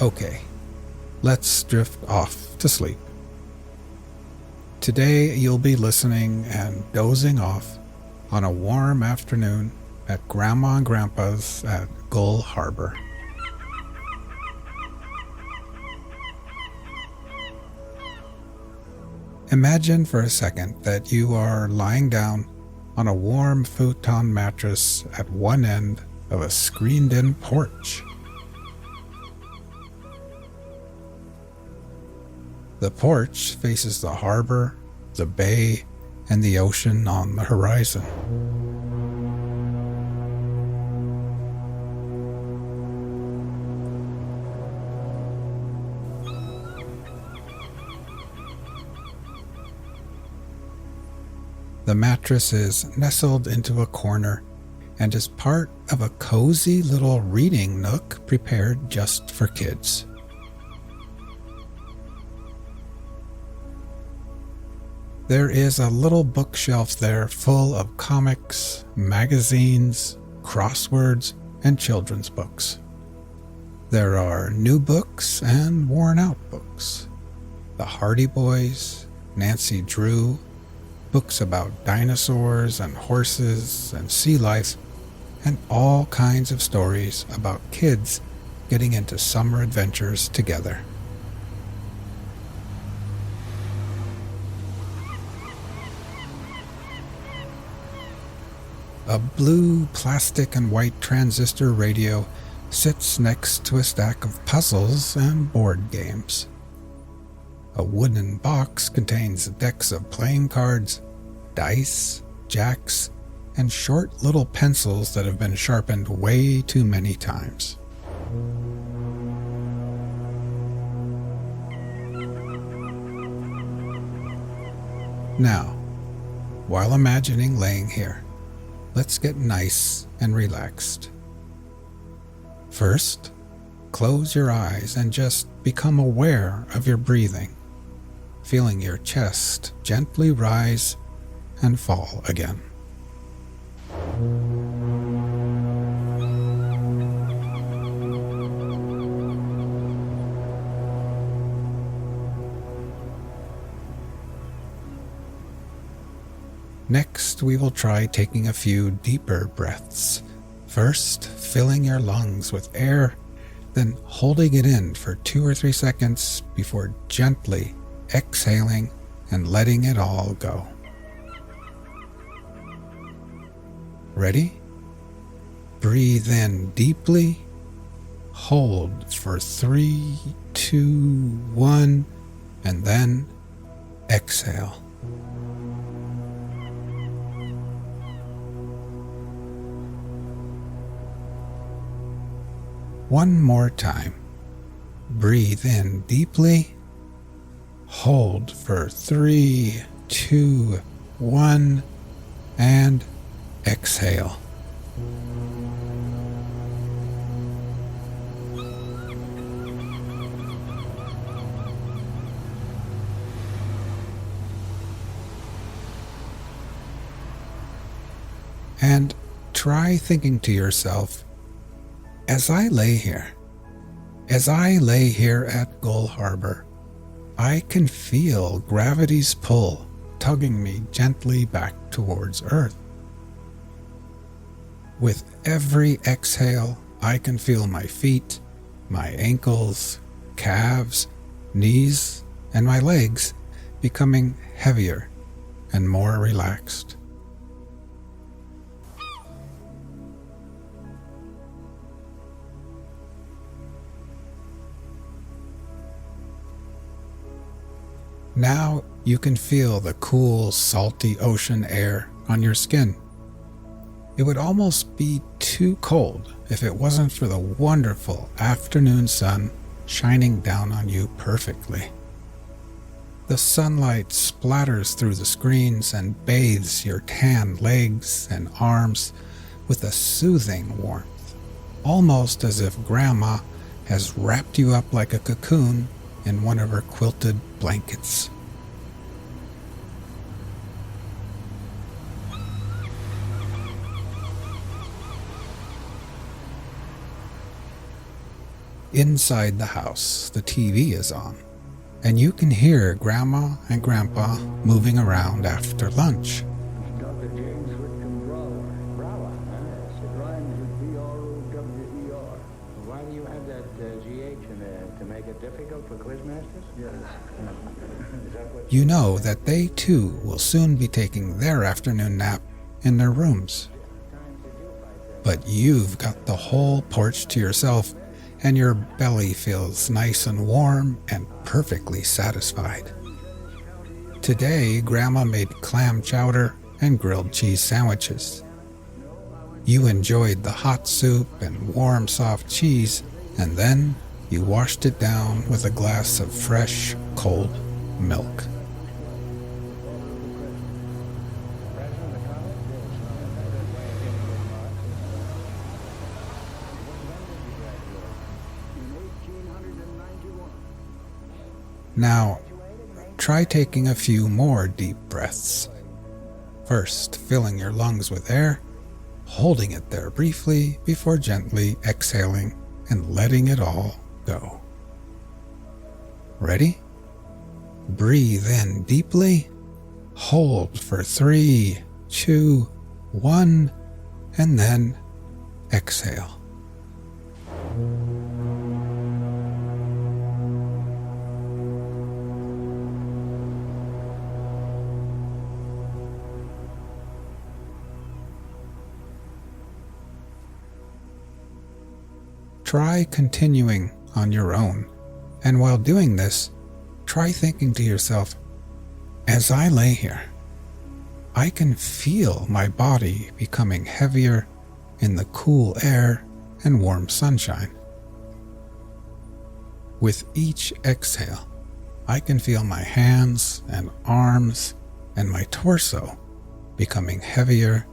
Okay, let's drift off to sleep. Today you'll be listening and dozing off on a warm afternoon at Grandma and Grandpa's at Gull Harbor. Imagine for a second that you are lying down on a warm futon mattress at one end of a screened-in porch. The porch faces the harbor, the bay, and the ocean on the horizon. The mattress is nestled into a corner and is part of a cozy little reading nook prepared just for kids. There is a little bookshelf there full of comics, magazines, crosswords, and children's books. There are new books and worn-out books. The Hardy Boys, Nancy Drew, books about dinosaurs and horses and sea life, and all kinds of stories about kids getting into summer adventures together. A blue plastic and white transistor radio sits next to a stack of puzzles and board games. A wooden box contains decks of playing cards, dice, jacks, and short little pencils that have been sharpened way too many times. Now, while imagining laying here, let's get nice and relaxed. First, close your eyes and just become aware of your breathing, feeling your chest gently rise and fall again. Next, we will try taking a few deeper breaths. First, filling your lungs with air, then holding it in for 2 or 3 seconds before gently exhaling and letting it all go. Ready? Breathe in deeply, hold for 3, 2, 1, and then exhale. One more time. Breathe in deeply, hold for 3, 2, 1, and exhale. And try thinking to yourself, as I lay here at Gull Harbor, I can feel gravity's pull tugging me gently back towards Earth. With every exhale, I can feel my feet, my ankles, calves, knees, and my legs becoming heavier and more relaxed. Now you can feel the cool, salty ocean air on your skin. It would almost be too cold if it wasn't for the wonderful afternoon sun shining down on you perfectly. The sunlight splatters through the screens and bathes your tanned legs and arms with a soothing warmth, almost as if Grandma has wrapped you up like a cocoon in one of her quilted blankets. Inside the house, the TV is on, and you can hear Grandma and Grandpa moving around after lunch. Dr. James Whitcomb Brower. Brower, huh? It rhymes with B-R-O-W-E-R. Why do you have that G-H in there? To make it difficult for quizmasters? Yes. Is that what You know that they too will soon be taking their afternoon nap in their rooms. But you've got the whole porch to yourself, and your belly feels nice and warm and perfectly satisfied. Today, Grandma made clam chowder and grilled cheese sandwiches. You enjoyed the hot soup and warm, soft cheese, and then you washed it down with a glass of fresh, cold milk. Now, try taking a few more deep breaths. First, filling your lungs with air, holding it there briefly before gently exhaling and letting it all go. Ready? Breathe in deeply, hold for 3, 2, 1, and then exhale. Try continuing on your own, and while doing this, try thinking to yourself, as I lay here, I can feel my body becoming heavier in the cool air and warm sunshine. With each exhale, I can feel my hands and arms and my torso becoming heavier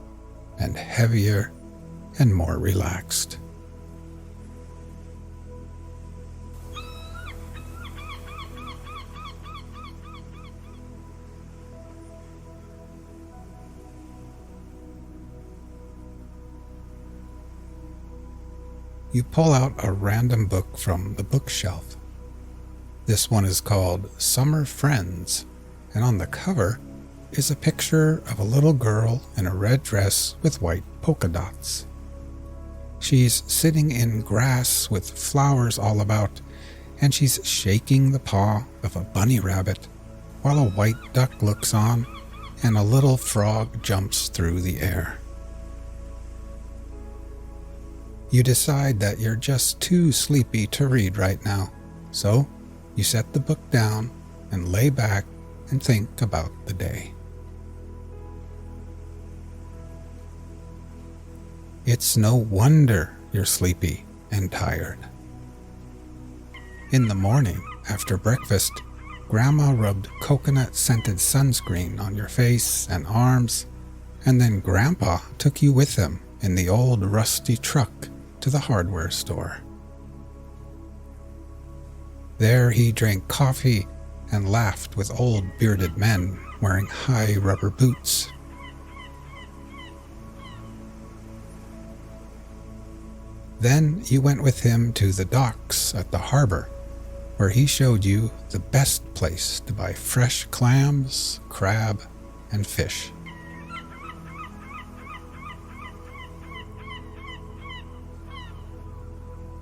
and heavier and more relaxed. You pull out a random book from the bookshelf. This one is called Summer Friends, and on the cover is a picture of a little girl in a red dress with white polka dots. She's sitting in grass with flowers all about, and she's shaking the paw of a bunny rabbit while a white duck looks on and a little frog jumps through the air. You decide that you're just too sleepy to read right now, so you set the book down and lay back and think about the day. It's no wonder you're sleepy and tired. In the morning, after breakfast, Grandma rubbed coconut-scented sunscreen on your face and arms, and then Grandpa took you with him in the old rusty truck to the hardware store. There he drank coffee and laughed with old bearded men wearing high rubber boots. Then you went with him to the docks at the harbor, where he showed you the best place to buy fresh clams, crab, and fish.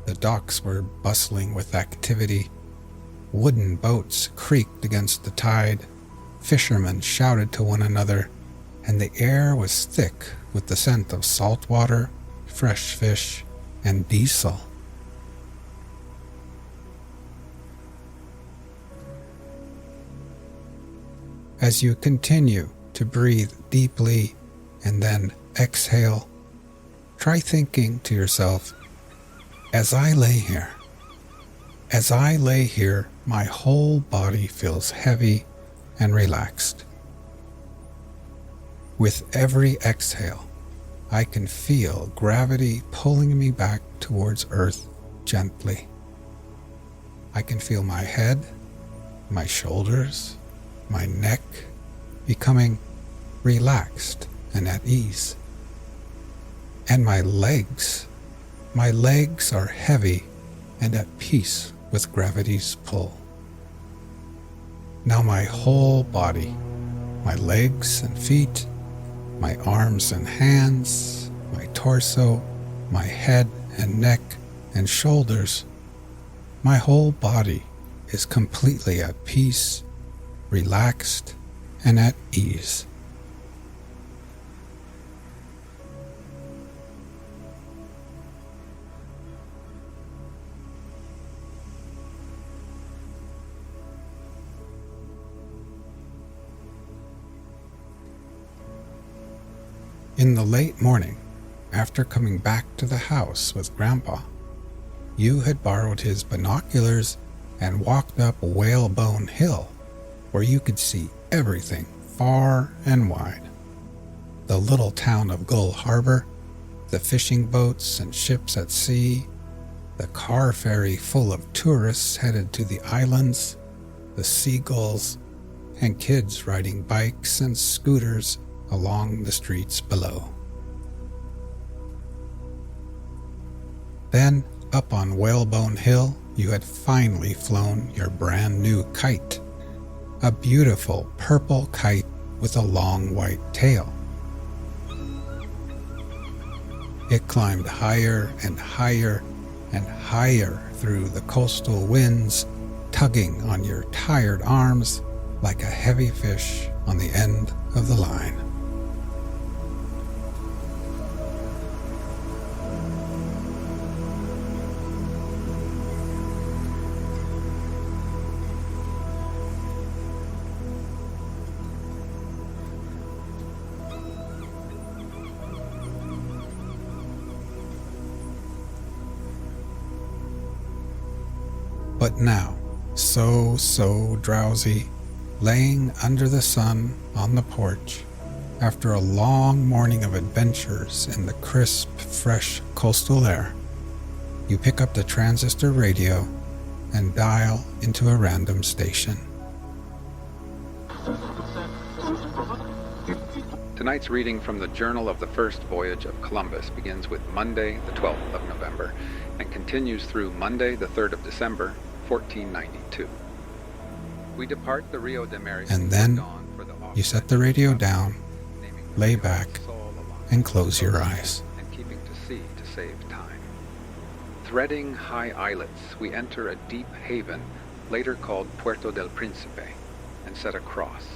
The docks were bustling with activity. Wooden boats creaked against the tide, fishermen shouted to one another, and the air was thick with the scent of salt water, fresh fish, and diesel. As you continue to breathe deeply and then exhale, try thinking to yourself, as I lay here, my whole body feels heavy and relaxed. With every exhale, I can feel gravity pulling me back towards Earth gently. I can feel my head, my shoulders, my neck becoming relaxed and at ease. And my legs are heavy and at peace with gravity's pull. Now my whole body, my legs and feet, my arms and hands, my torso, my head and neck and shoulders, my whole body is completely at peace, relaxed, and at ease. In the late morning, after coming back to the house with Grandpa, you had borrowed his binoculars and walked up Whalebone Hill, where you could see everything far and wide. The little town of Gull Harbor, the fishing boats and ships at sea, the car ferry full of tourists headed to the islands, the seagulls, and kids riding bikes and scooters along the streets below. Then, up on Whalebone Hill, you had finally flown your brand new kite, a beautiful purple kite with a long white tail. It climbed higher and higher and higher through the coastal winds, tugging on your tired arms like a heavy fish on the end of the line. But now, so drowsy, laying under the sun on the porch, after a long morning of adventures in the crisp, fresh coastal air, you pick up the transistor radio and dial into a random station. Tonight's reading from the Journal of the First Voyage of Columbus begins with Monday, the 12th of November, and continues through Monday, the 3rd of December, 1492. We depart the Rio de Maris. And then you set the radio down, lay back, and close your eyes. And keeping to sea to save time. Threading high islets, we enter a deep haven, later called Puerto del Príncipe, and set across.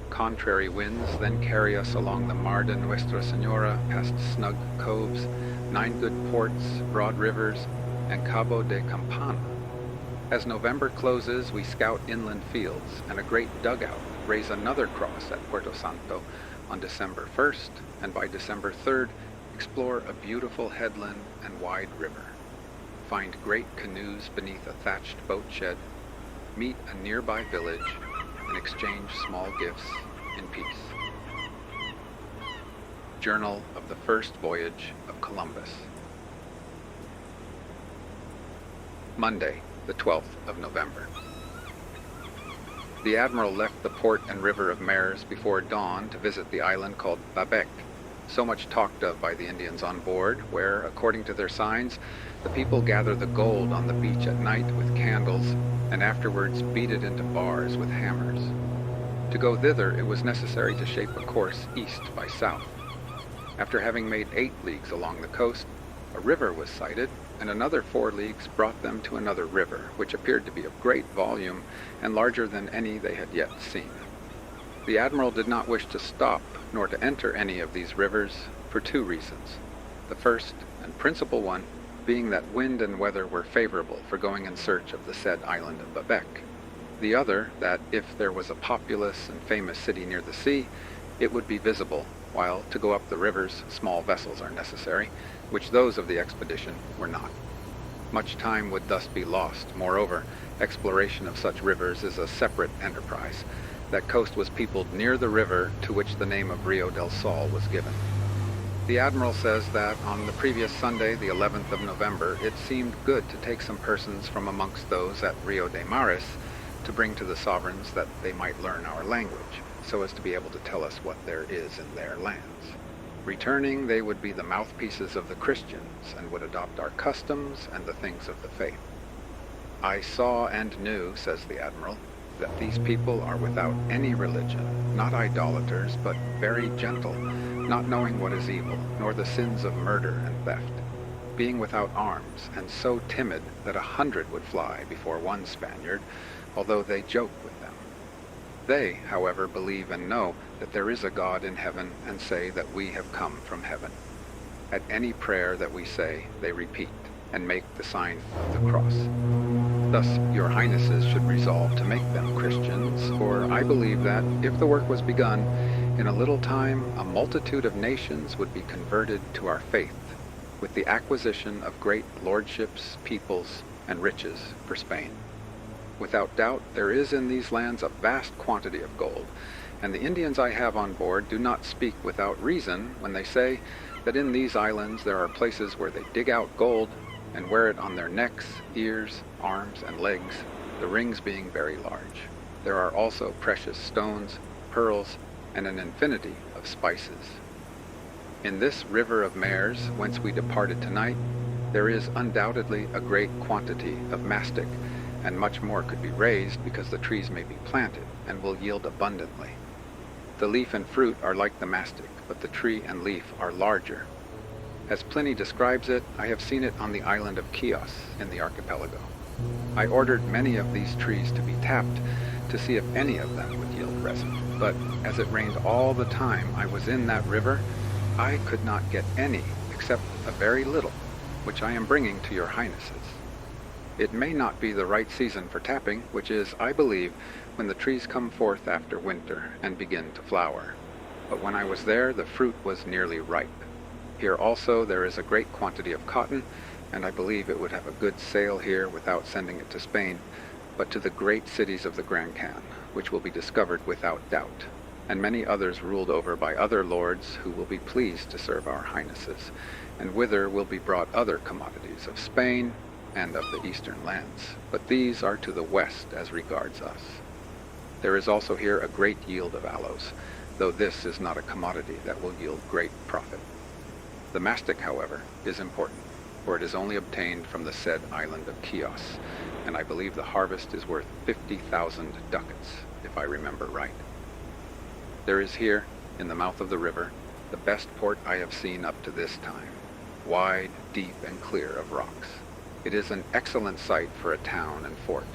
Contrary winds then carry us along the Mar de Nuestra Señora, past snug coves, 9 good ports, broad rivers, and Cabo de Campana. As November closes, we scout inland fields, and a great dugout raise another cross at Puerto Santo on December 1st, and by December 3rd, explore a beautiful headland and wide river. Find great canoes beneath a thatched boat shed, meet a nearby village, and exchange small gifts in peace. Journal of the First Voyage of Columbus. Monday, the 12th of November. The Admiral left the port and river of Mares before dawn to visit the island called Babec, so much talked of by the Indians on board, where, according to their signs, the people gather the gold on the beach at night with candles, and afterwards beat it into bars with hammers. To go thither, it was necessary to shape a course east by south. After having made 8 leagues along the coast, a river was sighted, and another 4 leagues brought them to another river, which appeared to be of great volume and larger than any they had yet seen. The Admiral did not wish to stop nor to enter any of these rivers for 2 reasons. The first and principal one being that wind and weather were favorable for going in search of the said island of Babec. The other, that if there was a populous and famous city near the sea, it would be visible, while to go up the rivers small vessels are necessary, which those of the expedition were not. Much time would thus be lost. Moreover, exploration of such rivers is a separate enterprise. That coast was peopled near the river to which the name of Rio del Sol was given. The Admiral says that on the previous Sunday, the 11th of November, it seemed good to take some persons from amongst those at Rio de Maris to bring to the sovereigns that they might learn our language, so as to be able to tell us what there is in their lands. Returning, they would be the mouthpieces of the Christians and would adopt our customs and the things of the faith. I saw and knew, says the Admiral, that these people are without any religion, not idolaters, but very gentle, not knowing what is evil, nor the sins of murder and theft, being without arms, and so timid that 100 would fly before one Spaniard, although they joke with them. They, however, believe and know that there is a God in heaven and say that we have come from heaven. At any prayer that we say, they repeat and make the sign of the cross. Thus, your highnesses should resolve to make them Christians, for I believe that, if the work was begun, in a little time a multitude of nations would be converted to our faith, with the acquisition of great lordships, peoples, and riches for Spain. Without doubt, there is in these lands a vast quantity of gold, and the Indians I have on board do not speak without reason when they say that in these islands there are places where they dig out gold and wear it on their necks, ears, arms, and legs, the rings being very large. There are also precious stones, pearls, and an infinity of spices. In this river of Mares, whence we departed tonight, there is undoubtedly a great quantity of mastic, and much more could be raised because the trees may be planted and will yield abundantly. The leaf and fruit are like the mastic, but the tree and leaf are larger. As Pliny describes it, I have seen it on the island of Chios in the archipelago. I ordered many of these trees to be tapped to see if any of them would yield resin, but as it rained all the time I was in that river, I could not get any except a very little, which I am bringing to your highnesses. It may not be the right season for tapping, which is, I believe, when the trees come forth after winter and begin to flower. But when I was there, the fruit was nearly ripe. Here also there is a great quantity of cotton, and I believe it would have a good sale here without sending it to Spain, but to the great cities of the Grand Khan, which will be discovered without doubt, and many others ruled over by other lords who will be pleased to serve our highnesses, and whither will be brought other commodities of Spain and of the eastern lands, but these are to the west as regards us. There is also here a great yield of aloes, though this is not a commodity that will yield great profit. The mastic, however, is important, for it is only obtained from the said island of Chios, and I believe the harvest is worth 50,000 ducats, if I remember right. There is here, in the mouth of the river, the best port I have seen up to this time, wide, deep, and clear of rocks. It is an excellent site for a town and fort,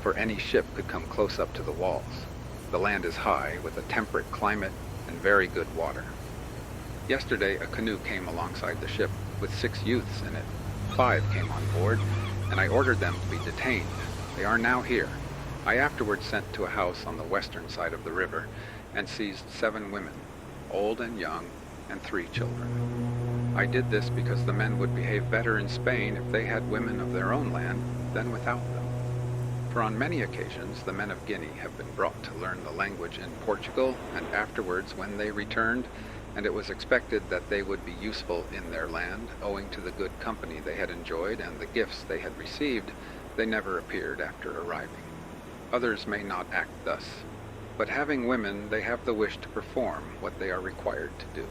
for any ship could come close up to the walls. The land is high, with a temperate climate and very good water. Yesterday a canoe came alongside the ship with 6 youths in it. 5 came on board, and I ordered them to be detained. They are now here. I afterwards sent to a house on the western side of the river and seized 7 women, old and young, and 3 children. I did this because the men would behave better in Spain if they had women of their own land than without them. For on many occasions the men of Guinea have been brought to learn the language in Portugal, and afterwards when they returned, and it was expected that they would be useful in their land, owing to the good company they had enjoyed and the gifts they had received, they never appeared after arriving. Others may not act thus, but having women, they have the wish to perform what they are required to do.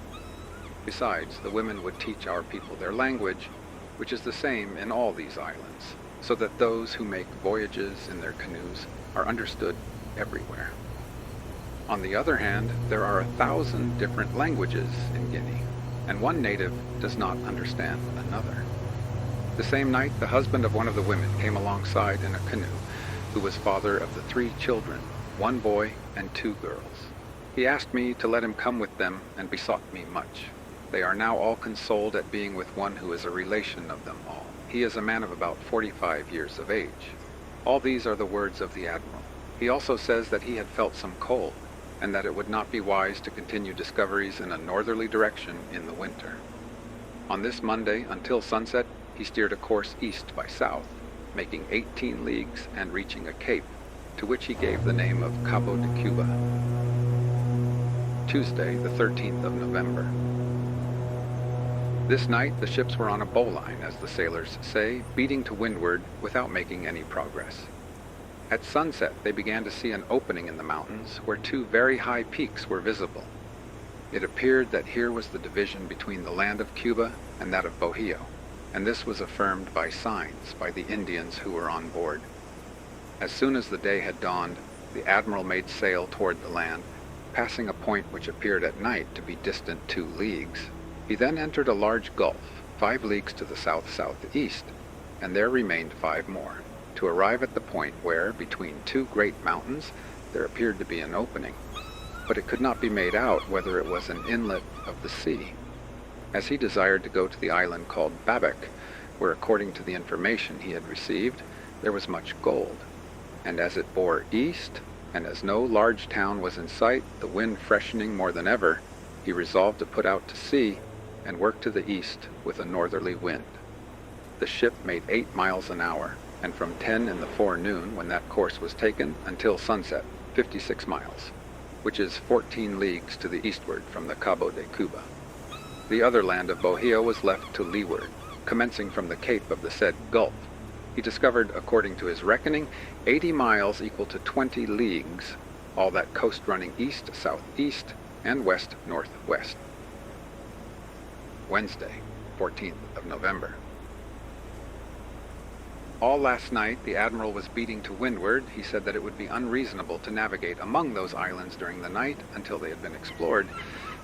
Besides, the women would teach our people their language, which is the same in all these islands, so that those who make voyages in their canoes are understood everywhere. On the other hand, there are 1,000 different languages in Guinea, and one native does not understand another. The same night, the husband of one of the women came alongside in a canoe, who was father of the 3 children, 1 boy and 2 girls. He asked me to let him come with them and besought me much. They are now all consoled at being with one who is a relation of them all. He is a man of about 45 years of age. All these are the words of the Admiral. He also says that he had felt some cold, and that it would not be wise to continue discoveries in a northerly direction in the winter. On this Monday, until sunset, he steered a course east by south, making 18 leagues and reaching a cape, to which he gave the name of Cabo de Cuba. Tuesday, the 13th of November. This night the ships were on a bowline, as the sailors say, beating to windward without making any progress. At sunset they began to see an opening in the mountains where 2 very high peaks were visible. It appeared that here was the division between the land of Cuba and that of Bohio, and this was affirmed by signs by the Indians who were on board. As soon as the day had dawned, the admiral made sail toward the land, passing a point which appeared at night to be distant 2 leagues. He then entered a large gulf, 5 leagues to the south-southeast, and there remained 5 more, to arrive at the point where, between 2 great mountains, there appeared to be an opening, but it could not be made out whether it was an inlet of the sea. As he desired to go to the island called Babec, where according to the information he had received, there was much gold, and as it bore east, and as no large town was in sight, the wind freshening more than ever, he resolved to put out to sea and work to the east with a northerly wind. The ship made 8 miles an hour, and from 10 in the forenoon, when that course was taken, until sunset, 56 miles, which is 14 leagues to the eastward from the Cabo de Cuba. The other land of Bohio was left to leeward, commencing from the cape of the said gulf. He discovered, according to his reckoning, 80 miles equal to 20 leagues, all that coast running east-southeast and west-northwest. Wednesday, 14th of November. All last night the admiral was beating to windward. He said that it would be unreasonable to navigate among those islands during the night until they had been explored,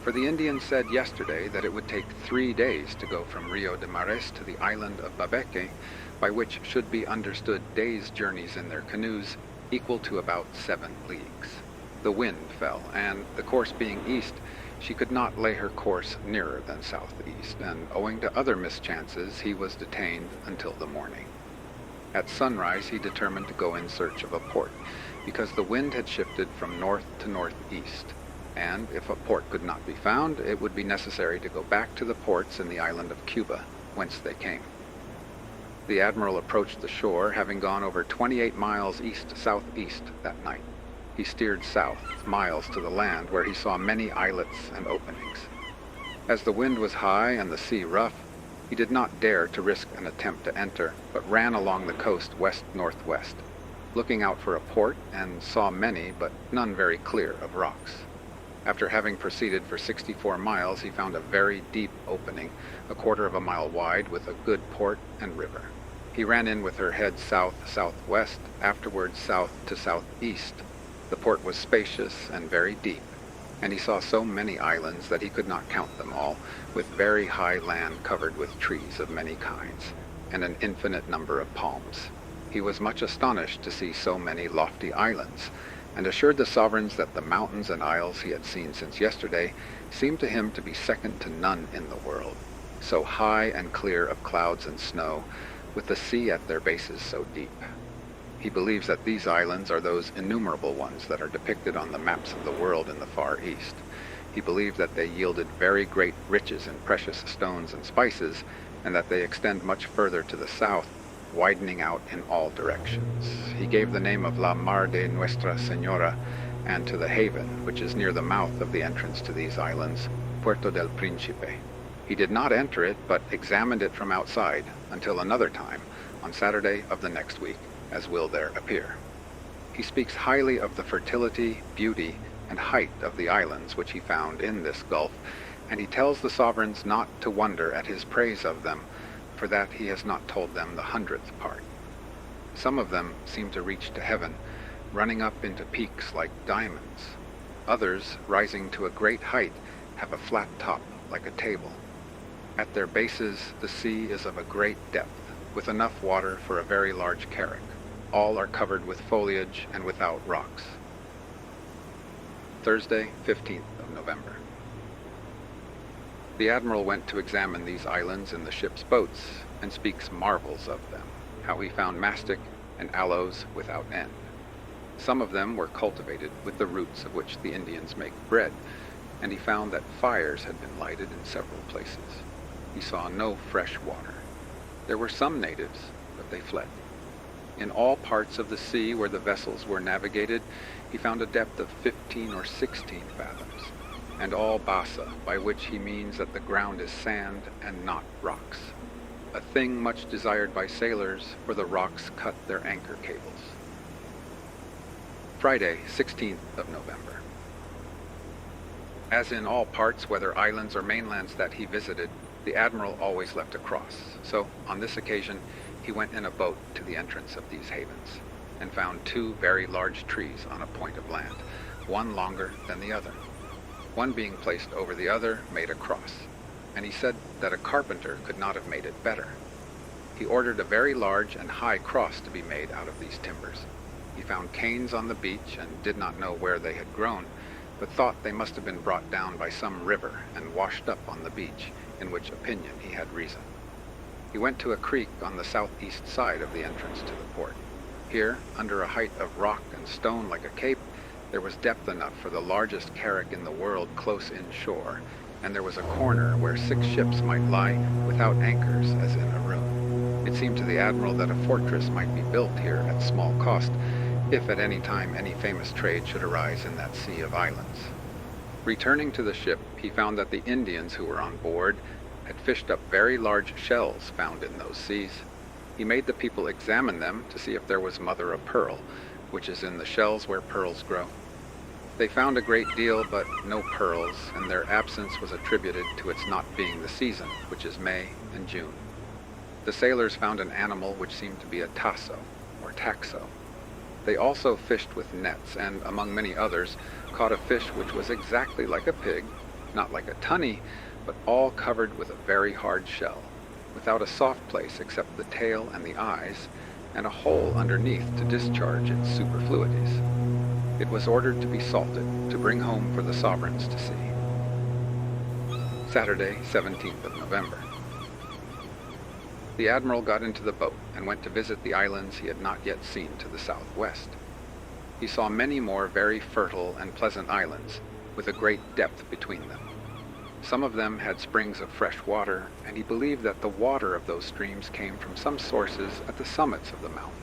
for the Indians said yesterday that it would take 3 days to go from Rio de Mares to the island of Babeque, by which should be understood days' journeys in their canoes, equal to about 7 leagues. The wind fell, and, the course being east, she could not lay her course nearer than southeast, and owing to other mischances he was detained until the morning. At sunrise he determined to go in search of a port, because the wind had shifted from north to northeast, and if a port could not be found, it would be necessary to go back to the ports in the island of Cuba, whence they came. The admiral approached the shore, having gone over 28 miles east-southeast that night. He steered south, miles to the land, where he saw many islets and openings. As the wind was high and the sea rough, he did not dare to risk an attempt to enter, but ran along the coast west-northwest, looking out for a port, and saw many, but none very clear, of rocks. After having proceeded for 64 miles, he found a very deep opening, a quarter of a mile wide, with a good port and river. He ran in with her head south-southwest, afterwards south to southeast. The port was spacious and very deep, and he saw so many islands that he could not count them all, with very high land covered with trees of many kinds, and an infinite number of palms. He was much astonished to see so many lofty islands, and assured the sovereigns that the mountains and isles he had seen since yesterday seemed to him to be second to none in the world, so high and clear of clouds and snow, with the sea at their bases so deep. He believes that these islands are those innumerable ones that are depicted on the maps of the world in the Far East. He believed that they yielded very great riches in precious stones and spices, and that they extend much further to the south, widening out in all directions. He gave the name of La Mar de Nuestra Senora, and to the haven, which is near the mouth of the entrance to these islands, Puerto del Príncipe. He did not enter it, but examined it from outside, until another time, on Saturday of the next week, as will there appear. He speaks highly of the fertility, beauty, and height of the islands which he found in this gulf, and he tells the sovereigns not to wonder at his praise of them, for that he has not told them the 100th part. Some of them seem to reach to heaven, running up into peaks like diamonds. Others, rising to a great height, have a flat top like a table. At their bases the sea is of a great depth, with enough water for a very large carrack. All are covered with foliage and without rocks. Thursday, 15th of November. The admiral went to examine these islands in the ship's boats, and speaks marvels of them, how he found mastic and aloes without end. Some of them were cultivated with the roots of which the Indians make bread, and he found that fires had been lighted in several places. He saw no fresh water. There were some natives, but they fled. In all parts of the sea where the vessels were navigated, he found a depth of 15 or 16 fathoms, and all basa, by which he means that the ground is sand and not rocks, a thing much desired by sailors, for the rocks cut their anchor cables. Friday, 16th of November. As in all parts, whether islands or mainlands that he visited, the admiral always left a cross. So, on this occasion, he went in a boat to the entrance of these havens, and found two very large trees on a point of land, one longer than the other. One being placed over the other made a cross, and he said that a carpenter could not have made it better. He ordered a very large and high cross to be made out of these timbers. He found canes on the beach and did not know where they had grown, but thought they must have been brought down by some river and washed up on the beach, in which opinion he had reason. He went to a creek on the southeast side of the entrance to the port. Here, under a height of rock and stone like a cape, there was depth enough for the largest carrack in the world close inshore, and there was a corner where 6 ships might lie without anchors as in a room. It seemed to the admiral that a fortress might be built here at small cost, if at any time any famous trade should arise in that sea of islands. Returning to the ship, he found that the Indians who were on board had fished up very large shells found in those seas. He made the people examine them to see if there was mother of pearl, which is in the shells where pearls grow. They found a great deal, but no pearls, and their absence was attributed to its not being the season, which is May and June. The sailors found an animal which seemed to be a tasso, or taxo. They also fished with nets, and, among many others, caught a fish which was exactly like a pig, not like a tunny, but all covered with a very hard shell, without a soft place except the tail and the eyes, and a hole underneath to discharge its superfluities. It was ordered to be salted, to bring home for the sovereigns to see. Saturday, 17th of November. The admiral got into the boat and went to visit the islands he had not yet seen to the southwest. He saw many more very fertile and pleasant islands, with a great depth between them. Some of them had springs of fresh water, and he believed that the water of those streams came from some sources at the summits of the mountains.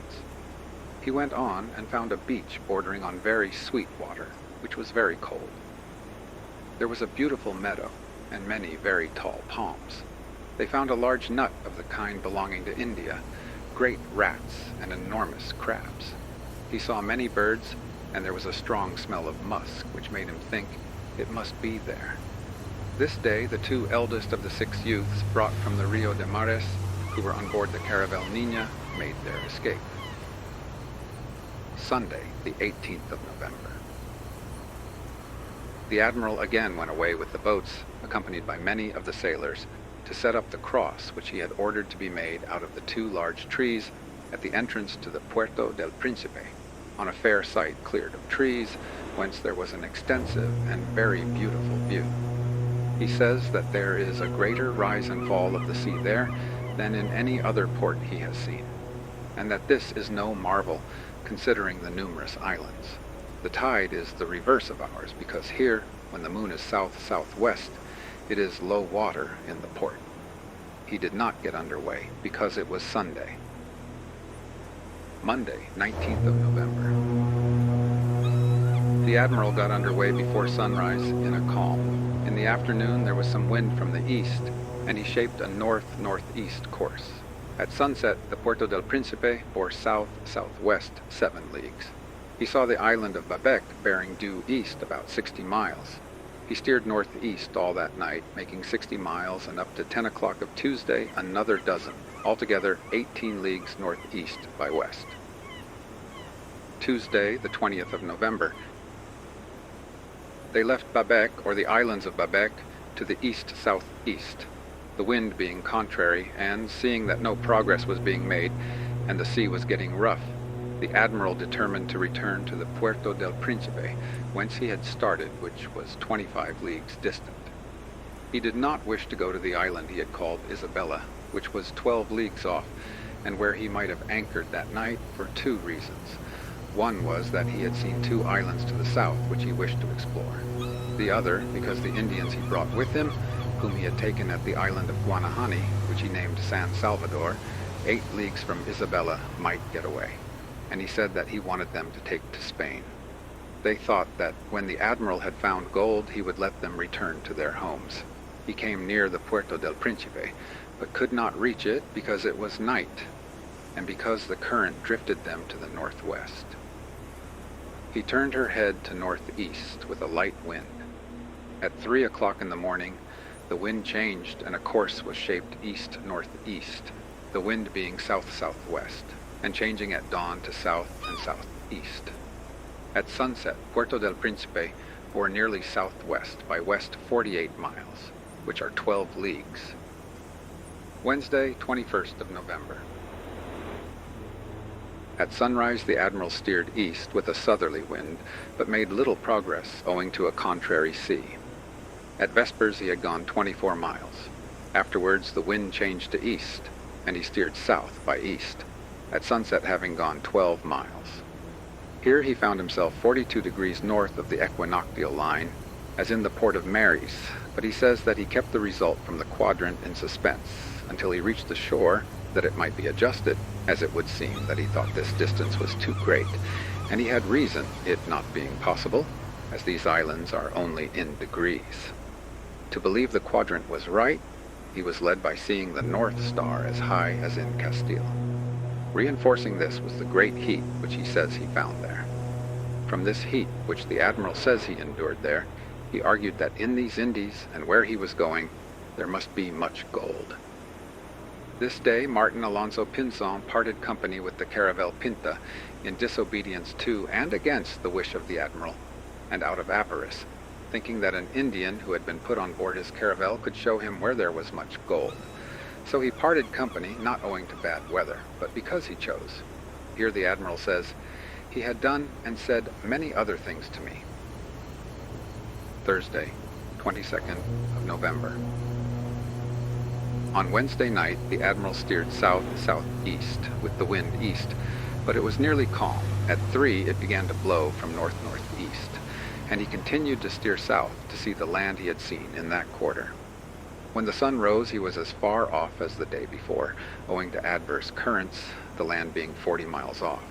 He went on and found a beach bordering on very sweet water, which was very cold. There was a beautiful meadow, and many very tall palms. They found a large nut of the kind belonging to India, great rats, and enormous crabs. He saw many birds, and there was a strong smell of musk, which made him think it must be there. This day, the 2 eldest of the 6 youths brought from the Rio de Mares, who were on board the Caravel Niña, made their escape. Sunday, the 18th of November. The admiral again went away with the boats, accompanied by many of the sailors, to set up the cross which he had ordered to be made out of the 2 large trees at the entrance to the Puerto del Príncipe, on a fair site cleared of trees, whence there was an extensive and very beautiful view. He says that there is a greater rise and fall of the sea there than in any other port he has seen, and that this is no marvel, considering the numerous islands. The tide is the reverse of ours, because here, when the moon is south-southwest, it is low water in the port. He did not get underway because it was Sunday. Monday, 19th of November. The admiral got underway before sunrise in a calm. In the afternoon there was some wind from the east, and he shaped a north-northeast course. At sunset, the Puerto del Príncipe bore south-southwest 7 leagues. He saw the island of Babec bearing due east about 60 miles. He steered northeast all that night, making 60 miles, and up to 10 o'clock of Tuesday, another dozen, altogether 18 leagues northeast by west. Tuesday, the 20th of November. They left Babec, or the islands of Babec, to the east-southeast, the wind being contrary, and seeing that no progress was being made, and the sea was getting rough, the admiral determined to return to the Puerto del Príncipe, whence he had started, which was 25 leagues distant. He did not wish to go to the island he had called Isabella, which was 12 leagues off, and where he might have anchored that night for 2 reasons. One was that he had seen 2 islands to the south which he wished to explore. The other, because the Indians he brought with him, whom he had taken at the island of Guanahani, which he named San Salvador, 8 leagues from Isabella, might get away, and he said that he wanted them to take to Spain. They thought that when the admiral had found gold, he would let them return to their homes. He came near the Puerto del Príncipe, but could not reach it because it was night, and because the current drifted them to the northwest. He turned her head to northeast with a light wind. At 3 o'clock in the morning, the wind changed and a course was shaped east-northeast, the wind being south-southwest, and changing at dawn to south and southeast. At sunset, Puerto del Príncipe bore nearly southwest by west 48 miles, which are 12 leagues. Wednesday, 21st of November. At sunrise, the admiral steered east with a southerly wind, but made little progress owing to a contrary sea. At vespers, he had gone 24 miles. Afterwards, the wind changed to east, and he steered south by east, at sunset having gone 12 miles. Here he found himself 42 degrees north of the equinoctial line, as in the port of Maries, but he says that he kept the result from the quadrant in suspense until he reached the shore, that it might be adjusted, as it would seem that he thought this distance was too great, and he had reason, it not being possible, as these islands are only in degrees. To believe the quadrant was right, he was led by seeing the North Star as high as in Castile. Reinforcing this was the great heat which he says he found there. From this heat, which the admiral says he endured there, he argued that in these Indies, and where he was going, there must be much gold. This day, Martin Alonso Pinzon parted company with the caravel Pinta in disobedience to and against the wish of the admiral, and out of avarice, thinking that an Indian who had been put on board his caravel could show him where there was much gold. So he parted company, not owing to bad weather, but because he chose. Here the admiral says, "He had done and said many other things to me." Thursday, 22nd of November. On Wednesday night, the admiral steered south-southeast with the wind east, but it was nearly calm. At 3, it began to blow from north-northeast, and he continued to steer south to see the land he had seen in that quarter. When the sun rose, he was as far off as the day before, owing to adverse currents, the land being 40 miles off.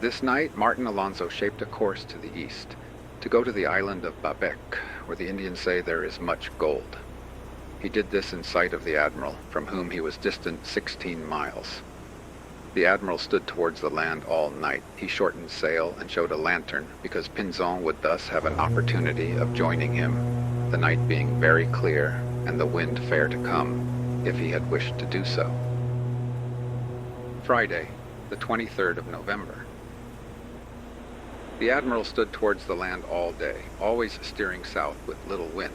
This night, Martin Alonso shaped a course to the east, to go to the island of Babec, where the Indians say there is much gold. He did this in sight of the admiral, from whom he was distant 16 miles. The admiral stood towards the land all night. He shortened sail and showed a lantern, because Pinzon would thus have an opportunity of joining him, the night being very clear and the wind fair to come, if he had wished to do so. Friday, the 23rd of November. The admiral stood towards the land all day, always steering south with little wind,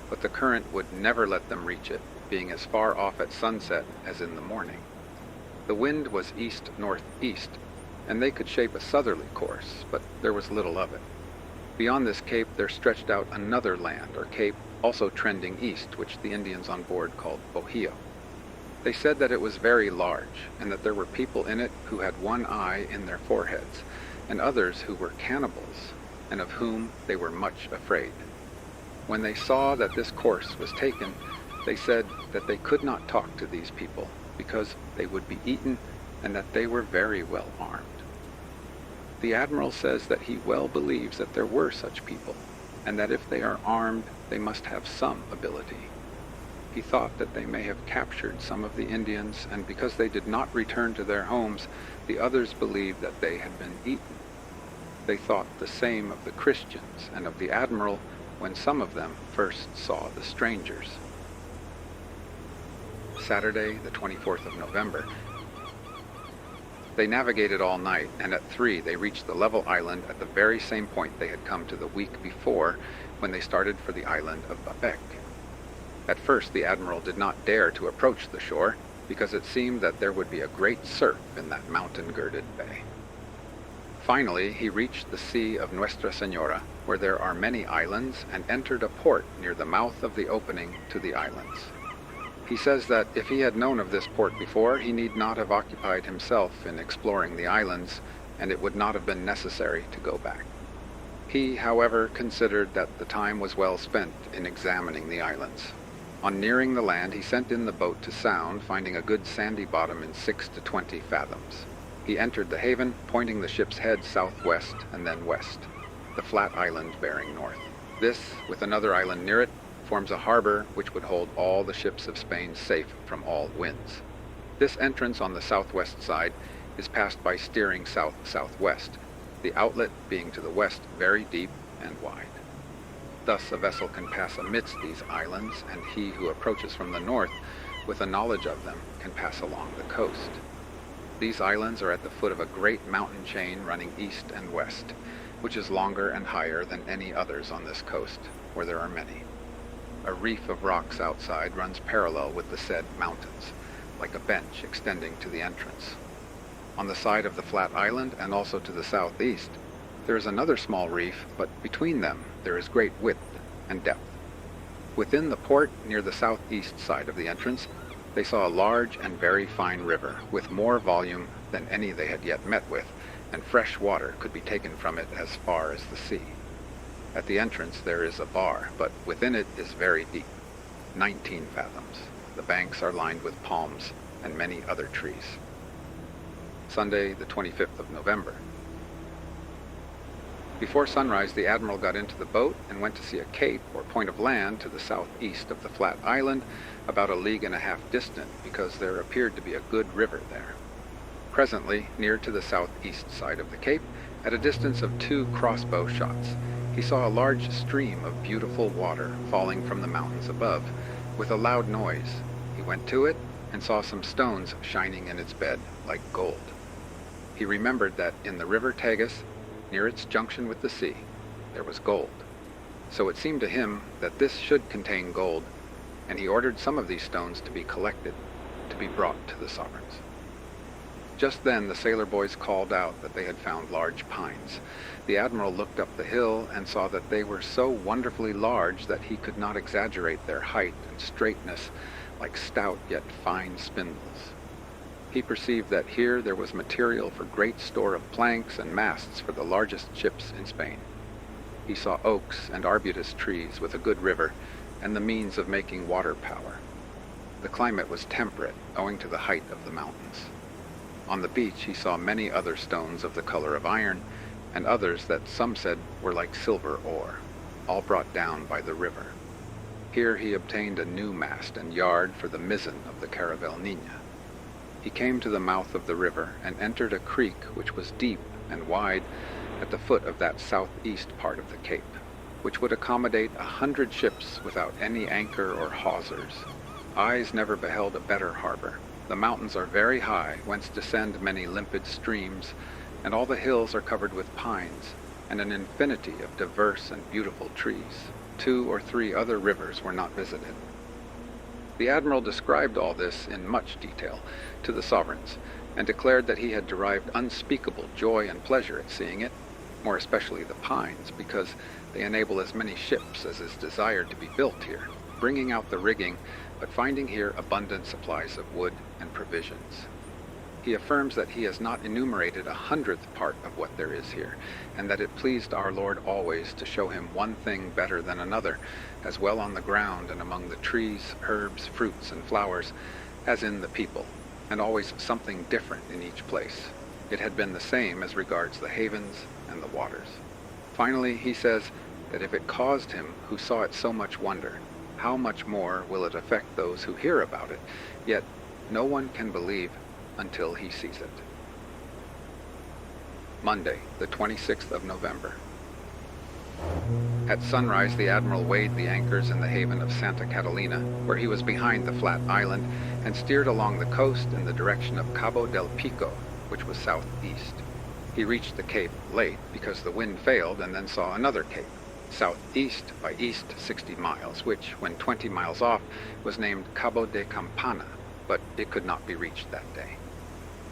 but the current would never let them reach it, being as far off at sunset as in the morning. The wind was east-northeast, and they could shape a southerly course, but there was little of it. Beyond this cape there stretched out another land or cape, also trending east, which the Indians on board called Bohio. They said that it was very large, and that there were people in it who had one eye in their foreheads, and others who were cannibals, and of whom they were much afraid. When they saw that this course was taken, they said that they could not talk to these people, because they would be eaten, and that they were very well armed. The admiral says that he well believes that there were such people, and that if they are armed, they must have some ability. He thought that they may have captured some of the Indians, and because they did not return to their homes, the others believed that they had been eaten. They thought the same of the Christians and of the admiral, when some of them first saw the strangers. Saturday, the 24th of November. They navigated all night, and at 3 they reached the level island at the very same point they had come to the week before, when they started for the island of Babec. At first the admiral did not dare to approach the shore, because it seemed that there would be a great surf in that mountain-girded bay. Finally, he reached the Sea of Nuestra Senora, where there are many islands, and entered a port near the mouth of the opening to the islands. He says that if he had known of this port before, he need not have occupied himself in exploring the islands, and it would not have been necessary to go back. He, however, considered that the time was well spent in examining the islands. On nearing the land, he sent in the boat to sound, finding a good sandy bottom in 6 to 20 fathoms. He entered the haven, pointing the ship's head southwest and then west, the flat island bearing north. This, with another island near it, forms a harbor which would hold all the ships of Spain safe from all winds. This entrance on the southwest side is passed by steering south-southwest, the outlet being to the west very deep and wide. Thus a vessel can pass amidst these islands, and he who approaches from the north with a knowledge of them can pass along the coast. These islands are at the foot of a great mountain chain running east and west, which is longer and higher than any others on this coast, where there are many. A reef of rocks outside runs parallel with the said mountains, like a bench extending to the entrance. On the side of the flat island, and also to the southeast, there is another small reef, but between them there is great width and depth. Within the port, near the southeast side of the entrance, they saw a large and very fine river, with more volume than any they had yet met with, and fresh water could be taken from it as far as the sea. At the entrance there is a bar, but within it is very deep, 19 fathoms. The banks are lined with palms and many other trees. Sunday, the 25th of November. Before sunrise, the admiral got into the boat and went to see a cape or point of land to the southeast of the flat island, about a league and a half distant, because there appeared to be a good river there. Presently, near to the southeast side of the cape, at a distance of 2 crossbow shots, he saw a large stream of beautiful water falling from the mountains above, with a loud noise. He went to it and saw some stones shining in its bed like gold. He remembered that in the river Tagus, near its junction with the sea, there was gold. So it seemed to him that this should contain gold, and he ordered some of these stones to be collected, to be brought to the sovereigns. Just then the sailor boys called out that they had found large pines. The admiral looked up the hill and saw that they were so wonderfully large that he could not exaggerate their height and straightness, like stout yet fine spindles. He perceived that here there was material for great store of planks and masts for the largest ships in Spain. He saw oaks and arbutus trees with a good river, and the means of making water power. The climate was temperate, owing to the height of the mountains. On the beach he saw many other stones of the color of iron, and others that some said were like silver ore, all brought down by the river. Here he obtained a new mast and yard for the mizzen of the Caravel Niña. He came to the mouth of the river and entered a creek which was deep and wide at the foot of that southeast part of the cape, which would accommodate 100 ships without any anchor or hawsers. Eyes never beheld a better harbor. The mountains are very high, whence descend many limpid streams, and all the hills are covered with pines, and an infinity of diverse and beautiful trees. 2 or 3 other rivers were not visited. The admiral described all this in much detail to the sovereigns, and declared that he had derived unspeakable joy and pleasure at seeing it, more especially the pines, because they enable as many ships as is desired to be built here, bringing out the rigging, but finding here abundant supplies of wood and provisions. He affirms that he has not enumerated 100th part of what there is here, and that it pleased our Lord always to show him one thing better than another, as well on the ground and among the trees, herbs, fruits, and flowers, as in the people, and always something different in each place. It had been the same as regards the havens and the waters. Finally, he says that if it caused him who saw it so much wonder, how much more will it affect those who hear about it? Yet no one can believe until he sees it. Monday, the 26th of November. At sunrise, the admiral weighed the anchors in the haven of Santa Catalina, where he was behind the flat island, and steered along the coast in the direction of Cabo del Pico, which was southeast. He reached the cape late because the wind failed, and then saw another cape, southeast by east 60 miles, which, when 20 miles off, was named Cabo de Campana, but it could not be reached that day.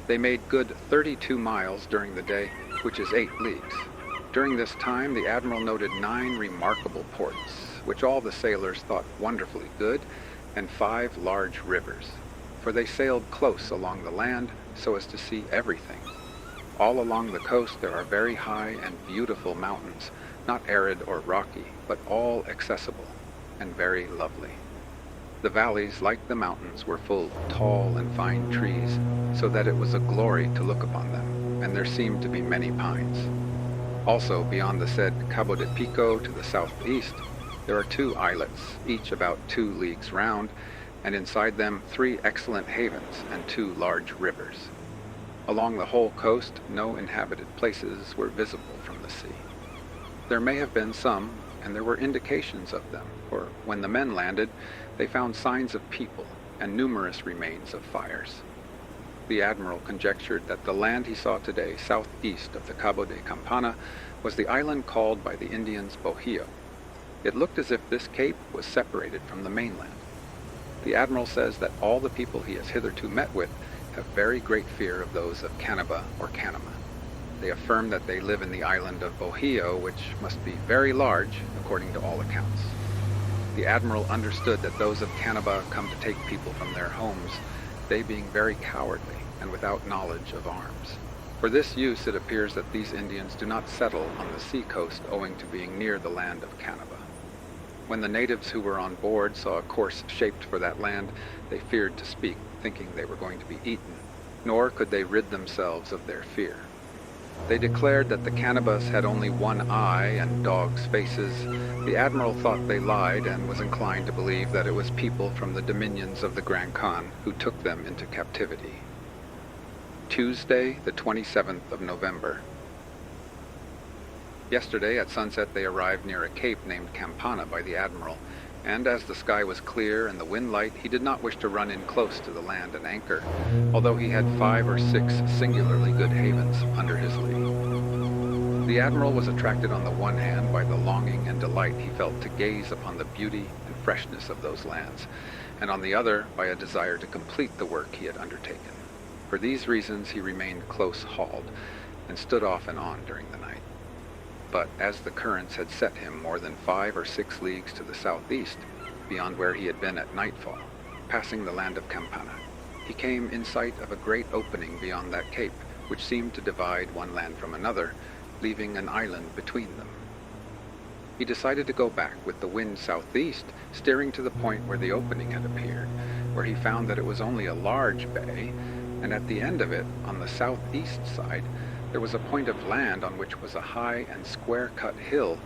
They made good 32 miles during the day, which is 8 leagues. During this time, the admiral noted 9 remarkable ports, which all the sailors thought wonderfully good, and 5 large rivers, for they sailed close along the land so as to see everything. All along the coast there are very high and beautiful mountains, not arid or rocky, but all accessible and very lovely. The valleys, like the mountains, were full of tall and fine trees, so that it was a glory to look upon them, and there seemed to be many pines. Also, beyond the said Cabo de Pico to the southeast, there are 2 islets, each about 2 leagues round, and inside them 3 excellent havens and 2 large rivers. Along the whole coast, no inhabited places were visible from the sea. There may have been some, and there were indications of them, for when the men landed, they found signs of people and numerous remains of fires. The admiral conjectured that the land he saw today southeast of the Cabo de Campana was the island called by the Indians Bohio. It looked as if this cape was separated from the mainland. The admiral says that all the people he has hitherto met with have very great fear of those of Canaba or Canama. They affirm that they live in the island of Bohio, which must be very large, according to all accounts. The admiral understood that those of Canaba come to take people from their homes, they being very cowardly and without knowledge of arms. For this use, it appears that these Indians do not settle on the sea coast owing to being near the land of Canaba. When the natives who were on board saw a course shaped for that land, they feared to speak, thinking they were going to be eaten, nor could they rid themselves of their fear. They declared that the Canabas had only one eye and dogs' faces. The admiral thought they lied and was inclined to believe that it was people from the dominions of the Grand Khan who took them into captivity. Tuesday, the 27th of November. Yesterday at sunset they arrived near a cape named Campana by the admiral, and as the sky was clear and the wind light, he did not wish to run in close to the land and anchor, although he had 5 or 6 singularly good havens under his lee. The admiral was attracted on the one hand by the longing and delight he felt to gaze upon the beauty and freshness of those lands, and on the other by a desire to complete the work he had undertaken. For these reasons he remained close-hauled, and stood off and on during the night. But as the currents had set him more than 5 or 6 leagues to the southeast, beyond where he had been at nightfall, passing the land of Campana, he came in sight of a great opening beyond that cape, which seemed to divide one land from another, leaving an island between them. He decided to go back with the wind southeast, steering to the point where the opening had appeared, where he found that it was only a large bay, and at the end of it, on the southeast side, there was a point of land on which was a high and square-cut hill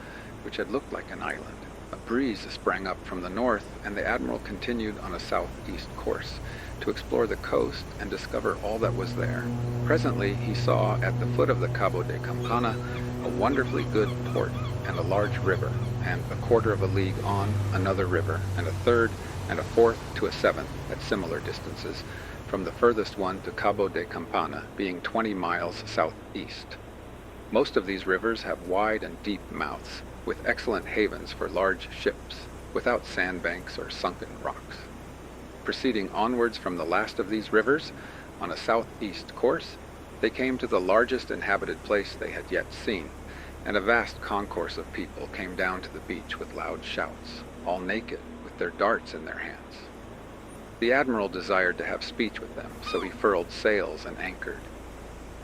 which had looked like an island. A breeze sprang up from the north, and the admiral continued on a southeast course to explore the coast and discover all that was there. Presently he saw at the foot of the Cabo de Campana a wonderfully good port and a large river, and a quarter of a league on another river, and a third and a fourth to a seventh at similar distances, from the furthest one to Cabo de Campana being 20 miles southeast. Most of these rivers have wide and deep mouths, with excellent havens for large ships, without sandbanks or sunken rocks. Proceeding onwards from the last of these rivers, on a southeast course, they came to the largest inhabited place they had yet seen, and a vast concourse of people came down to the beach with loud shouts, all naked, with their darts in their hands. The admiral desired to have speech with them, so he furled sails and anchored.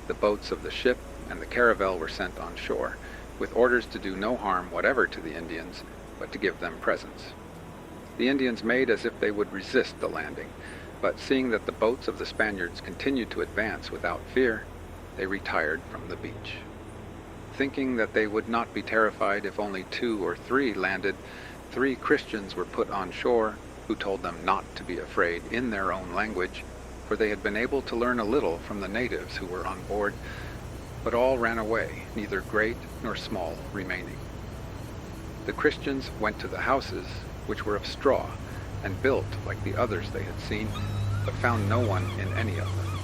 The boats of the ship and the caravel were sent on shore, with orders to do no harm whatever to the Indians, but to give them presents. The Indians made as if they would resist the landing, but seeing that the boats of the Spaniards continued to advance without fear, they retired from the beach. Thinking that they would not be terrified if only 2 or 3 landed, 3 Christians were put on shore, who told them not to be afraid in their own language, for they had been able to learn a little from the natives who were on board, but all ran away, neither great nor small remaining. The Christians went to the houses, which were of straw, and built like the others they had seen, but found no one in any of them.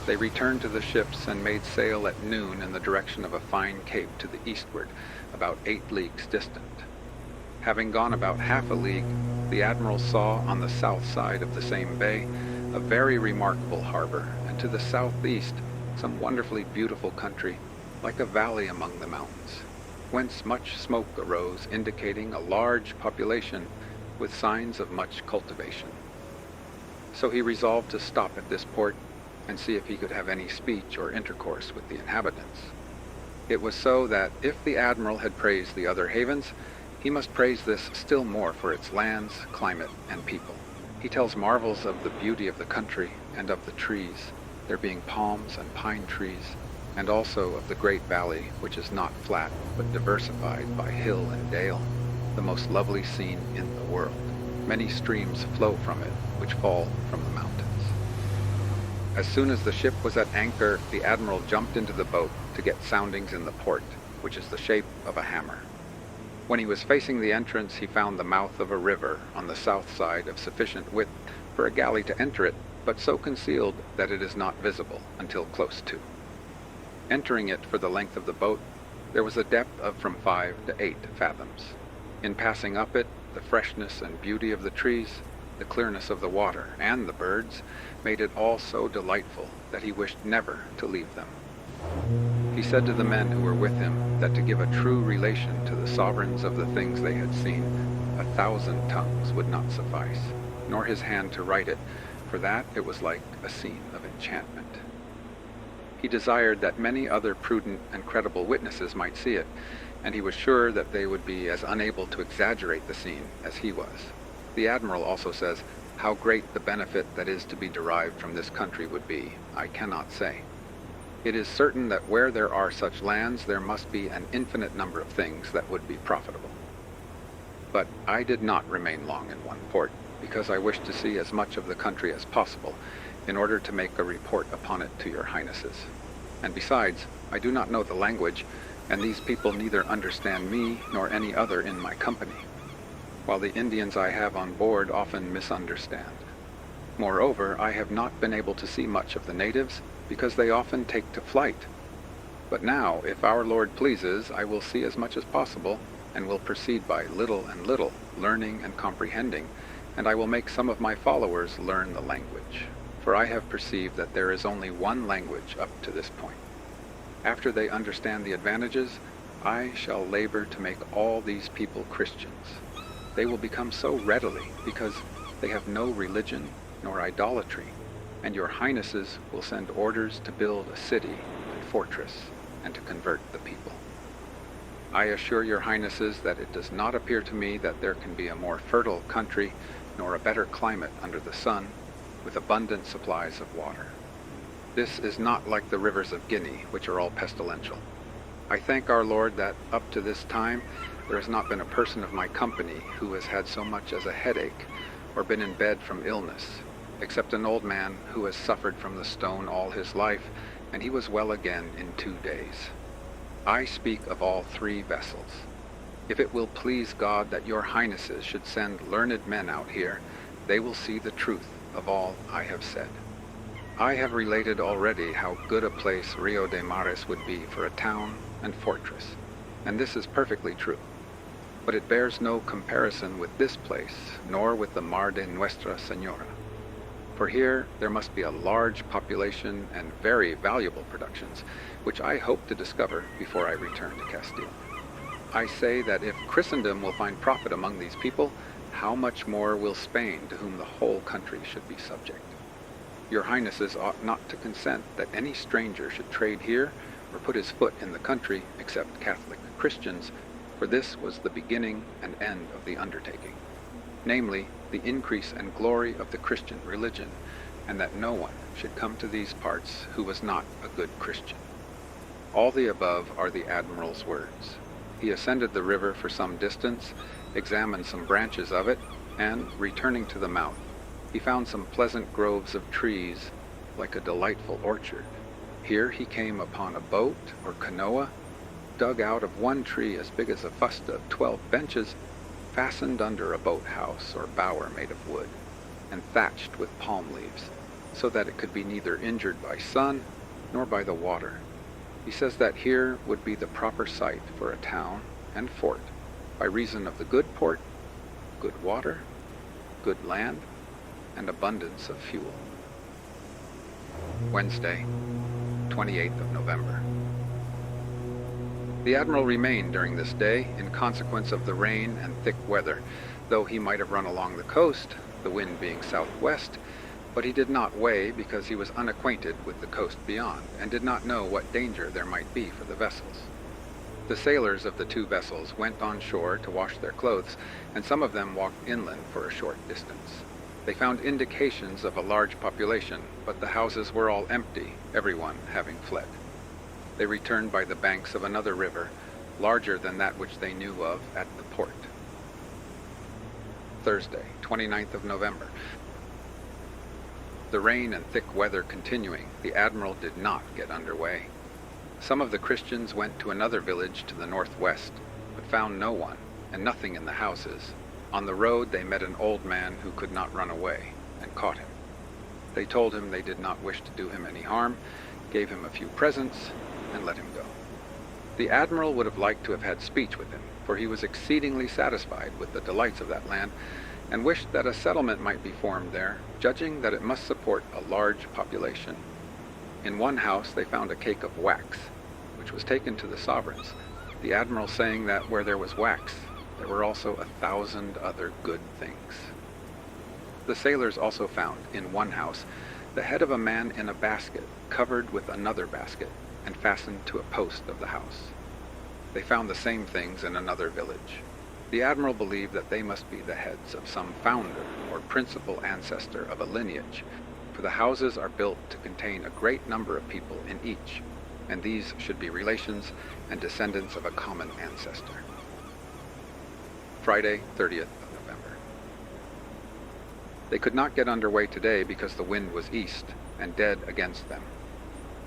They returned to the ships and made sail at noon in the direction of a fine cape to the eastward, about 8 leagues distant. Having gone about half a league, the admiral saw on the south side of the same bay a very remarkable harbor, and to the southeast some wonderfully beautiful country, like a valley among the mountains, whence much smoke arose, indicating a large population with signs of much cultivation. So he resolved to stop at this port and see if he could have any speech or intercourse with the inhabitants. It was so that if the admiral had praised the other havens, he must praise this still more for its lands, climate, and people. He tells marvels of the beauty of the country and of the trees, there being palms and pine trees, and also of the great valley, which is not flat, but diversified by hill and dale, the most lovely scene in the world. Many streams flow from it, which fall from the mountains. As soon as the ship was at anchor, the admiral jumped into the boat to get soundings in the port, which is the shape of a hammer. When he was facing the entrance, he found the mouth of a river on the south side of sufficient width for a galley to enter it, but so concealed that it is not visible until close to. Entering it for the length of the boat, there was a depth of from 5 to 8 fathoms. In passing up it, the freshness and beauty of the trees, the clearness of the water, and the birds made it all so delightful that he wished never to leave them. He said to the men who were with him that to give a true relation to the sovereigns of the things they had seen, 1,000 tongues would not suffice, nor his hand to write it, for that it was like a scene of enchantment. He desired that many other prudent and credible witnesses might see it, and he was sure that they would be as unable to exaggerate the scene as he was. The admiral also says, how great the benefit that is to be derived from this country would be, I cannot say. It is certain that where there are such lands, there must be an infinite number of things that would be profitable. But I did not remain long in one port, because I wished to see as much of the country as possible, in order to make a report upon it to your highnesses. And besides, I do not know the language, and these people neither understand me nor any other in my company, while the Indians I have on board often misunderstand. Moreover, I have not been able to see much of the natives, because they often take to flight. But now, if our Lord pleases, I will see as much as possible, and will proceed by little and little, learning and comprehending, and I will make some of my followers learn the language. For I have perceived that there is only one language up to this point. After they understand the advantages, I shall labor to make all these people Christians. They will become so readily, because they have no religion nor idolatry, and your highnesses will send orders to build a city and fortress, and to convert the people. I assure your highnesses that it does not appear to me that there can be a more fertile country, nor a better climate under the sun, with abundant supplies of water. This is not like the rivers of Guinea, which are all pestilential. I thank our Lord that up to this time there has not been a person of my company who has had so much as a headache, or been in bed from illness, except an old man who has suffered from the stone all his life, and he was well again in 2 days. I speak of all 3 vessels. If it will please God that your highnesses should send learned men out here, they will see the truth of all I have said. I have related already how good a place Rio de Mares would be for a town and fortress, and this is perfectly true. But it bears no comparison with this place, nor with the Mar de Nuestra Senora. For here there must be a large population and very valuable productions, which I hope to discover before I return to Castile. I say that if Christendom will find profit among these people, how much more will Spain, to whom the whole country should be subject? Your highnesses ought not to consent that any stranger should trade here or put his foot in the country except Catholic Christians, for this was the beginning and end of the undertaking, namely, the increase and glory of the Christian religion, and that no one should come to these parts who was not a good Christian. All the above are the admiral's words. He ascended the river for some distance, examined some branches of it, and, returning to the mouth, he found some pleasant groves of trees, like a delightful orchard. Here he came upon a boat or canoa, dug out of one tree as big as a fusta of 12 benches, fastened under a boathouse or bower made of wood, and thatched with palm leaves, so that it could be neither injured by sun nor by the water. He says that here would be the proper site for a town and fort, by reason of the good port, good water, good land, and abundance of fuel. Wednesday, 28th of November. The admiral remained during this day in consequence of the rain and thick weather, though he might have run along the coast, the wind being southwest, but he did not weigh because he was unacquainted with the coast beyond, and did not know what danger there might be for the vessels. The sailors of the 2 vessels went on shore to wash their clothes, and some of them walked inland for a short distance. They found indications of a large population, but the houses were all empty, everyone having fled. They returned by the banks of another river, larger than that which they knew of at the port. Thursday, 29th of November. The rain and thick weather continuing, the admiral did not get under way. Some of the Christians went to another village to the northwest, but found no one, and nothing in the houses. On the road they met an old man who could not run away, and caught him. They told him they did not wish to do him any harm, gave him a few presents, and let him go. The admiral would have liked to have had speech with him, for he was exceedingly satisfied with the delights of that land, and wished that a settlement might be formed there, judging that it must support a large population. In one house they found a cake of wax, which was taken to the sovereigns, the admiral saying that where there was wax, there were also 1,000 other good things. The sailors also found, in one house, the head of a man in a basket, covered with another basket, and fastened to a post of the house. They found the same things in another village. The admiral believed that they must be the heads of some founder or principal ancestor of a lineage, for the houses are built to contain a great number of people in each, and these should be relations and descendants of a common ancestor. Friday, 30th of November. They could not get underway today because the wind was east and dead against them.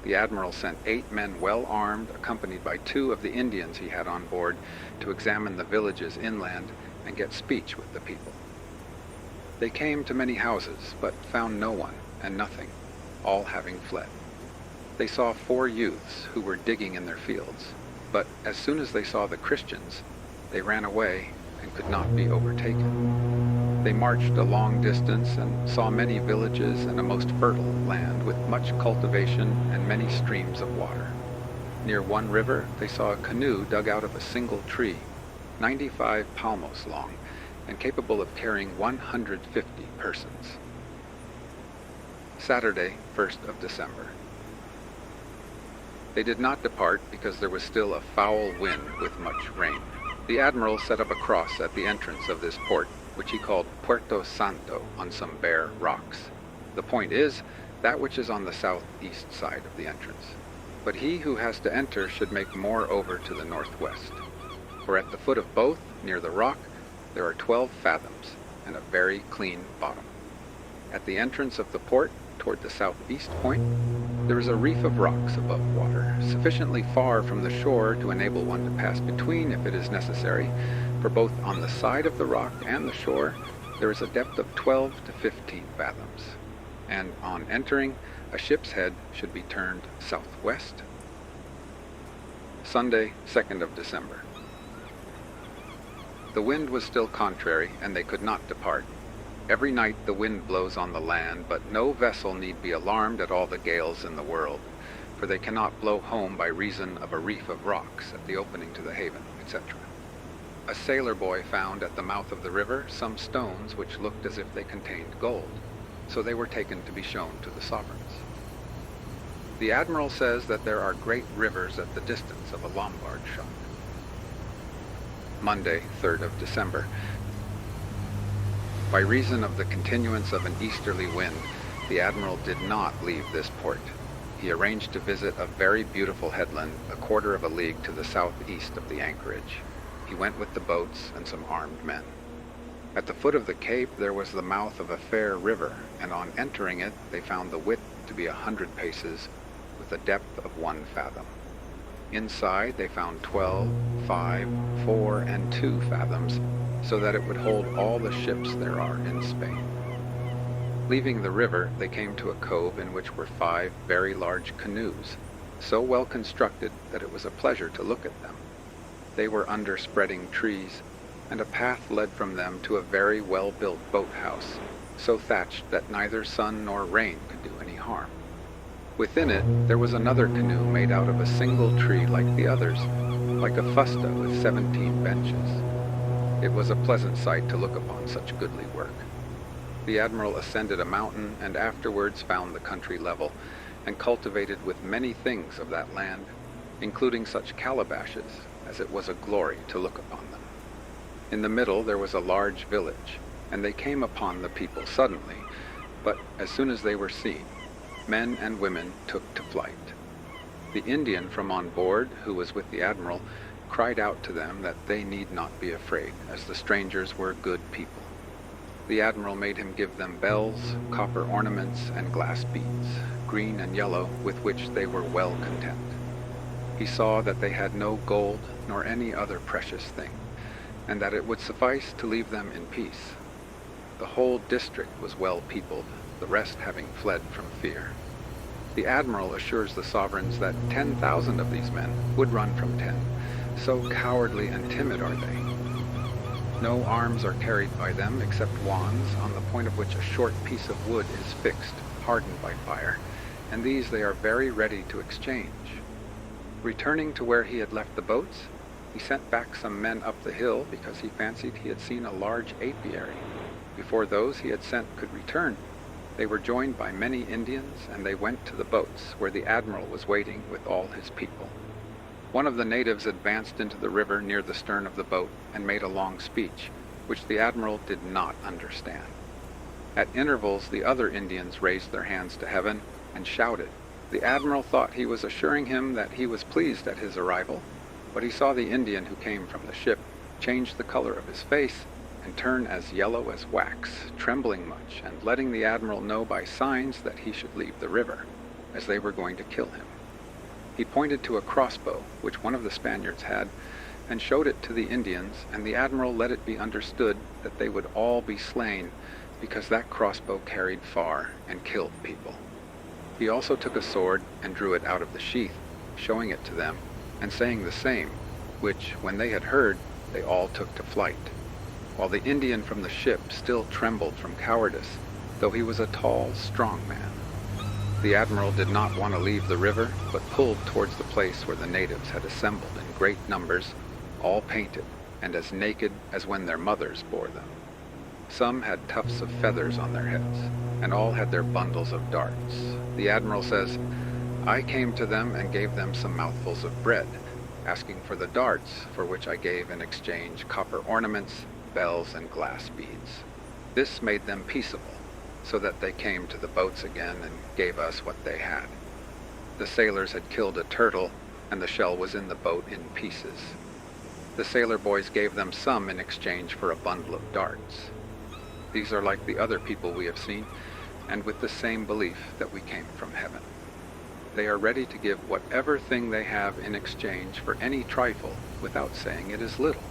The admiral sent 8 men well armed, accompanied by 2 of the Indians he had on board, to examine the villages inland and get speech with the people. They came to many houses, but found no one and nothing, all having fled. They saw 4 youths who were digging in their fields, but as soon as they saw the Christians, they ran away and could not be overtaken. They marched a long distance and saw many villages and a most fertile land with much cultivation and many streams of water. Near one river they saw a canoe dug out of a single tree, 95 palmos long, and capable of carrying 150 persons. Saturday, 1st of December. They did not depart because there was still a foul wind with much rain. The admiral set up a cross at the entrance of this port, which he called Puerto Santo, on some bare rocks. The point is, that which is on the southeast side of the entrance. But he who has to enter should make more over to the northwest. For at the foot of both, near the rock, there are 12 fathoms, and a very clean bottom. At the entrance of the port, toward the southeast point, there is a reef of rocks above water, sufficiently far from the shore to enable one to pass between if it is necessary, for both on the side of the rock and the shore there is a depth of 12 to 15 fathoms, and on entering, a ship's head should be turned southwest. Sunday, 2nd of December. The wind was still contrary, and they could not depart. Every night the wind blows on the land, but no vessel need be alarmed at all the gales in the world, for they cannot blow home by reason of a reef of rocks at the opening to the haven, etc. A sailor boy found at the mouth of the river some stones which looked as if they contained gold, so they were taken to be shown to the sovereigns. The admiral says that there are great rivers at the distance of a Lombard shot. Monday, 3rd of December. By reason of the continuance of an easterly wind, the admiral did not leave this port. He arranged to visit a very beautiful headland a quarter of a league to the southeast of the anchorage. He went with the boats and some armed men. At the foot of the cape there was the mouth of a fair river, and on entering it they found the width to be 100 paces, with a depth of 1 fathom. Inside they found 12, 5, 4, and 2 fathoms, so that it would hold all the ships there are in Spain. Leaving the river, they came to a cove in which were 5 very large canoes, so well constructed that it was a pleasure to look at them. They were under spreading trees, and a path led from them to a very well-built boathouse, so thatched that neither sun nor rain could do any harm. Within it there was another canoe made out of a single tree like the others, like a fusta with 17 benches. It was a pleasant sight to look upon such goodly work. The admiral ascended a mountain and afterwards found the country level, and cultivated with many things of that land, including such calabashes as it was a glory to look upon them. In the middle there was a large village, and they came upon the people suddenly, but as soon as they were seen, men and women took to flight. The Indian from on board, who was with the admiral, cried out to them that they need not be afraid, as the strangers were good people. The admiral made him give them bells, copper ornaments, and glass beads, green and yellow, with which they were well content. He saw that they had no gold nor any other precious thing, and that it would suffice to leave them in peace. The whole district was well peopled, the rest having fled from fear. The admiral assures the sovereigns that 10,000 of these men would run from 10, so cowardly and timid are they. No arms are carried by them except wands, on the point of which a short piece of wood is fixed, hardened by fire, and these they are very ready to exchange. Returning to where he had left the boats, he sent back some men up the hill because he fancied he had seen a large apiary. Before those he had sent could return, they were joined by many Indians, and they went to the boats where the admiral was waiting with all his people. One of the natives advanced into the river near the stern of the boat and made a long speech, which the admiral did not understand. At intervals the other Indians raised their hands to heaven and shouted. The admiral thought he was assuring him that he was pleased at his arrival, but he saw the Indian who came from the ship change the color of his face and turn as yellow as wax, trembling much, and letting the admiral know by signs that he should leave the river, as they were going to kill him. He pointed to a crossbow, which one of the Spaniards had, and showed it to the Indians, and the admiral let it be understood that they would all be slain, because that crossbow carried far and killed people. He also took a sword and drew it out of the sheath, showing it to them, and saying the same, which, when they had heard, they all took to flight, while the Indian from the ship still trembled from cowardice, though he was a tall, strong man. The admiral did not want to leave the river, but pulled towards the place where the natives had assembled in great numbers, all painted, and as naked as when their mothers bore them. Some had tufts of feathers on their heads, and all had their bundles of darts. The admiral says, "I came to them and gave them some mouthfuls of bread, asking for the darts, for which I gave in exchange copper ornaments, bells, and glass beads. This made them peaceable, so that they came to the boats again and gave us what they had. The sailors had killed a turtle, and the shell was in the boat in pieces. The sailor boys gave them some in exchange for a bundle of darts. These are like the other people we have seen, and with the same belief that we came from heaven. They are ready to give whatever thing they have in exchange for any trifle without saying it is little,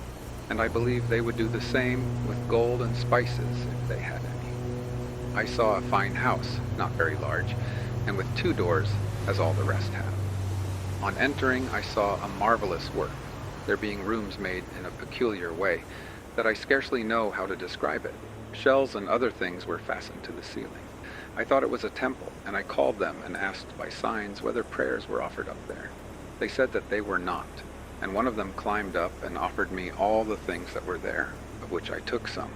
and I believe they would do the same with gold and spices if they had any. I saw a fine house, not very large, and with 2 doors, as all the rest have. On entering, I saw a marvelous work, there being rooms made in a peculiar way, that I scarcely know how to describe it. Shells and other things were fastened to the ceiling. I thought it was a temple, and I called them and asked by signs whether prayers were offered up there. They said that they were not, and one of them climbed up and offered me all the things that were there, of which I took some.